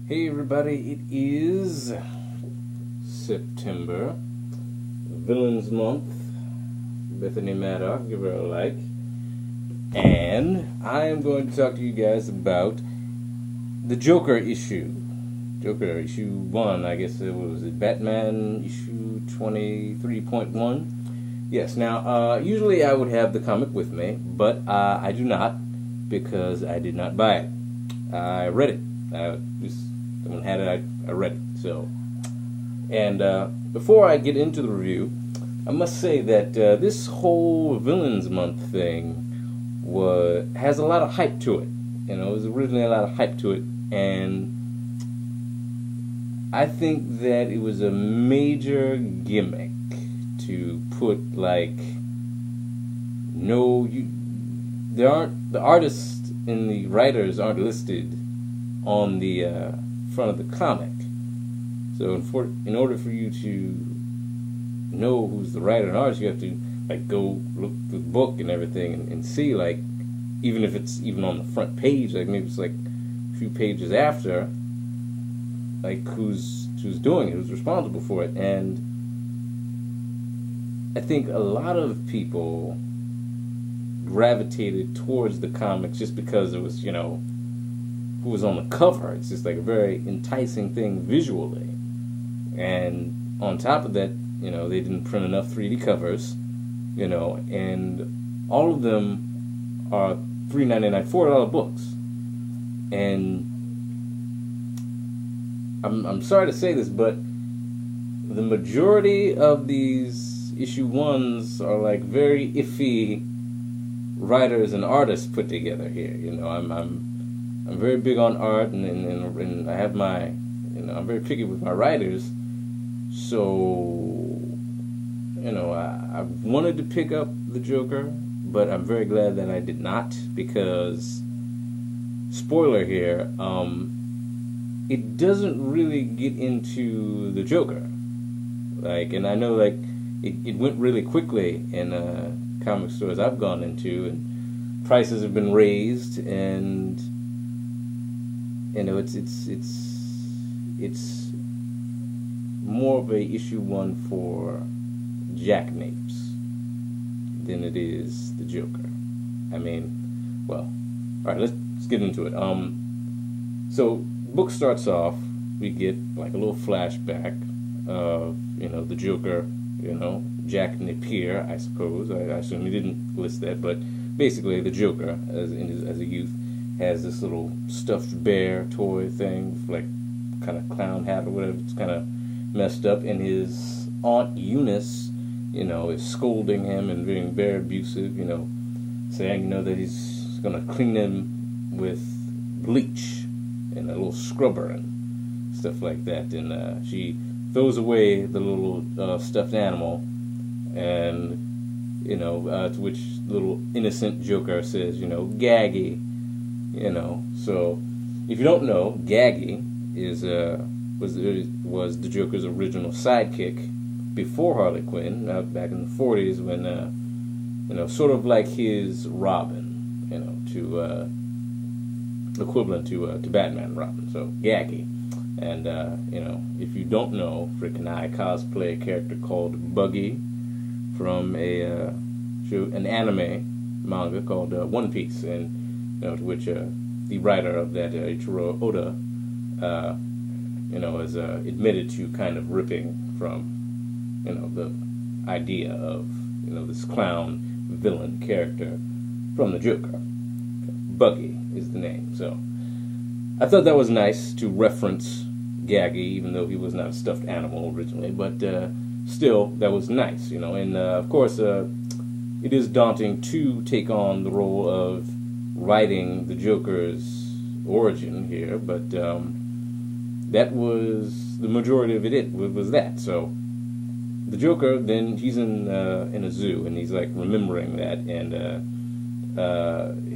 Hey everybody, it is September, Villains Month. Bethany Maddock, give her a like. And I am going to talk to you guys about the Joker issue. Joker issue 1, I guess it was Batman issue 23.1. Yes, now, usually I would have the comic with me, but I do not because I did not buy it. I read it. Someone had it, I read it. So, and before I get into the review, I must say that this whole Villains Month thing has a lot of hype to it. You know, it was originally a lot of hype to it, and I think that it was a major gimmick to put the artists and the writers aren't listed on the front of the comic. So in order for you to know who's the writer and artist, you have to go look through the book and everything and see, even if it's even on the front page, maybe it's a few pages after, who's doing it, who's responsible for it. And I think a lot of people gravitated towards the comics just because it was, who was on the cover. It's just a very enticing thing visually. And on top of that, they didn't print enough 3D covers, and all of them are $3.99, $4 books. And I'm sorry to say this, but the majority of these issue 1s are very iffy writers and artists put together here. I'm very big on art, and I have my, I'm very picky with my writers. So, I wanted to pick up the Joker, but I'm very glad that I did not, because, spoiler here, it doesn't really get into the Joker. And I know, it went really quickly in comic stores I've gone into, and prices have been raised, and it's more of a issue 1 for jackanapes than it is the Joker. All right, let's get into it. So book starts off, we get a little flashback of the Joker, Jack Napier, I suppose. I assume he didn't list that, but basically the Joker, as a youth, has this little stuffed bear toy thing, kind of clown hat or whatever. It's kind of messed up, and his Aunt Eunice, is scolding him and being very abusive, saying, that he's gonna clean him with bleach and a little scrubber and stuff like that. And she throws away the little stuffed animal, and to which little innocent Joker says, Gaggy. So if you don't know, Gaggy was the Joker's original sidekick before Harley Quinn, back in the 40s, when sort of like his Robin, to equivalent to Batman Robin. So Gaggy, and if you don't know, Rick and I cosplay a character called Buggy from an anime manga called One Piece, and to which the writer of that, Ichiro Oda, is admitted to kind of ripping from, the idea of, this clown villain character from the Joker. Buggy is the name. So I thought that was nice to reference Gaggy, even though he was not a stuffed animal originally, but still, that was nice, and of course, it is daunting to take on the role of writing the Joker's origin here, but that was the majority of it was that. So the Joker, then he's in a zoo, and he's remembering that, and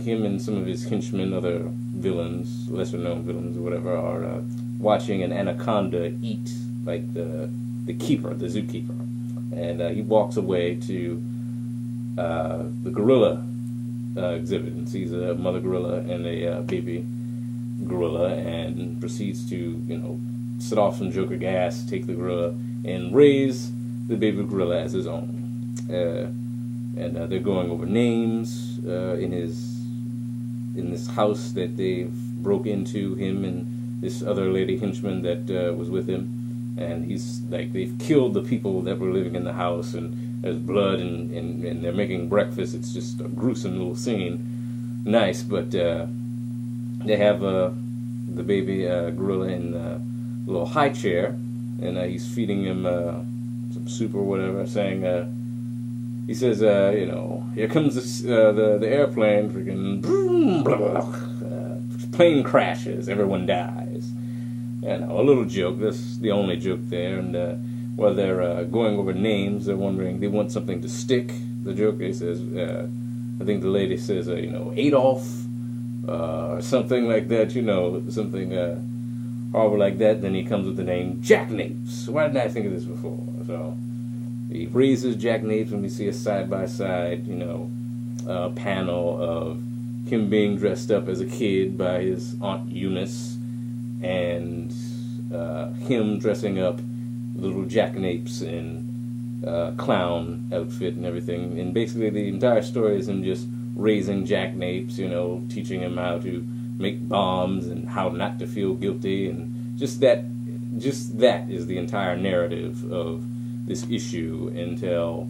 him and some of his henchmen, other villains, lesser known villains or whatever, are watching an anaconda eat the keeper, the zookeeper, and he walks away to the gorilla exhibit and sees a mother gorilla and a baby gorilla and proceeds to, set off some Joker gas, take the gorilla, and raise the baby gorilla as his own. And they're going over names in this house that they've broke into, him and this other lady henchman that was with him. And he's like, they've killed the people that were living in the house, and there's blood, and they're making breakfast. It's just a gruesome little scene. Nice, but they have the baby gorilla in a little high chair, and he's feeding him some soup or whatever, saying, he says, here comes the airplane, freaking, boom, blah, blah, blah. Plane crashes, everyone dies. A little joke. That's the only joke there. And while they're going over names, they're wondering, they want something to stick. The Joker says, I think the lady says, Adolf, or something like that, something horrible like that. Then he comes with the name Jackanapes. Why didn't I think of this before? So he raises Jackanapes, and we see a side-by-side, panel of him being dressed up as a kid by his Aunt Eunice, and him dressing up little Jackanapes in clown outfit and everything. And basically the entire story is him just raising Jackanapes, teaching him how to make bombs and how not to feel guilty, and just that is the entire narrative of this issue until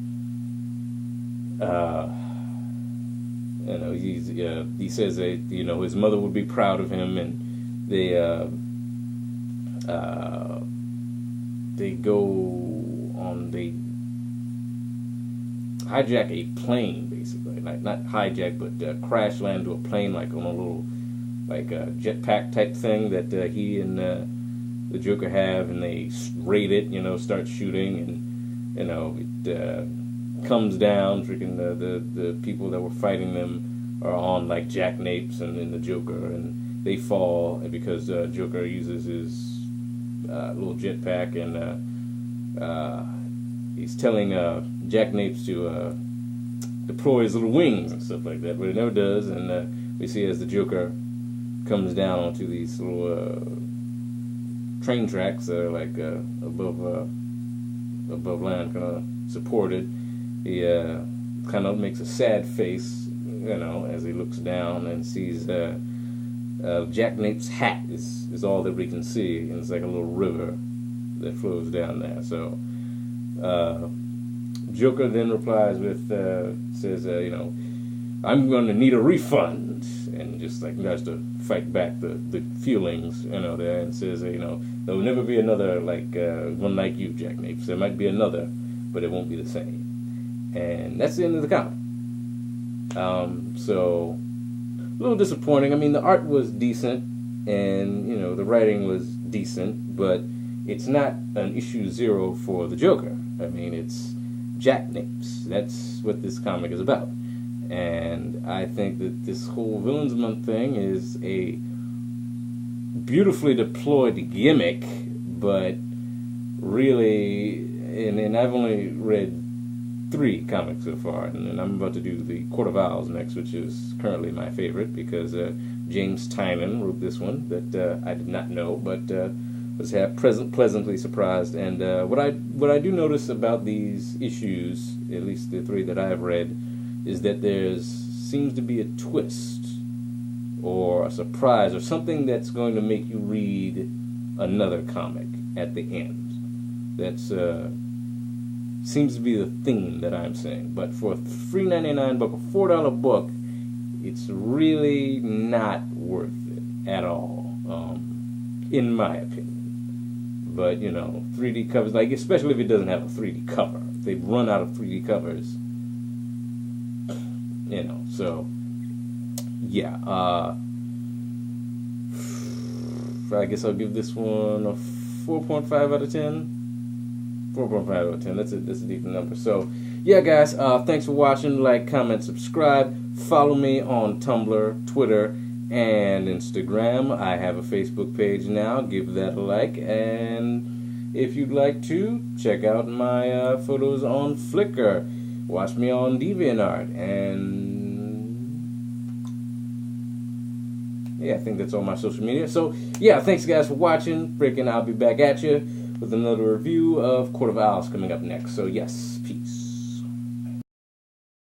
he says that his mother would be proud of him, and they hijack a plane, basically, not hijack, but crash land to a plane, like on a little jetpack type thing that he and the Joker have, and they raid it, start shooting, and it comes down. Freaking the people that were fighting them are on like Jackanapes and the Joker, and they fall because Joker uses his little jetpack, and he's telling Jackanapes to deploy his little wings and stuff like that, but it never does. And we see as the Joker comes down onto these little train tracks that are like above land, kind of supported. He kind of makes a sad face, as he looks down and sees Jackanapes' hat is all that we can see, and it's like a little river that flows down there. So Joker then replies with, says, I'm going to need a refund, and just like tries to fight back the feelings, there, and says, there'll never be another one like you, Jackanapes. There might be another, but it won't be the same. And that's the end of the comic. So a little disappointing. I mean, the art was decent, and the writing was decent, but it's not an issue 0 for the Joker. I mean, it's Jackanapes. That's what this comic is about. And I think that this whole Villains Month thing is a beautifully deployed gimmick, but really, and I've only read 3 comics so far, and I'm about to do the Court of Owls next, which is currently my favorite, because James Tynion wrote this one that I did not know, but was pleasantly surprised. And what I do notice about these issues, at least the 3 that I've read, is that seems to be a twist or a surprise or something that's going to make you read another comic at the end. That's seems to be the theme that I'm saying. But for a $3.99 book, a $4 book, it's really not worth it at all, in my opinion. But 3D covers, especially if it doesn't have a 3D cover, they've run out of 3D covers. So yeah. I guess I'll give this one a 4.5 out of 10. 4.5 out of 10. That's a decent number. So, yeah, guys. Thanks for watching. Like, comment, subscribe. Follow me on Tumblr, Twitter, and Instagram. I have a Facebook page now. Give that a like. And if you'd like to, check out my photos on Flickr. Watch me on DeviantArt. And yeah, I think that's on my social media. So, yeah, thanks guys for watching. Freaking, I'll be back at you with another review of Court of Owls coming up next. So, yes, peace.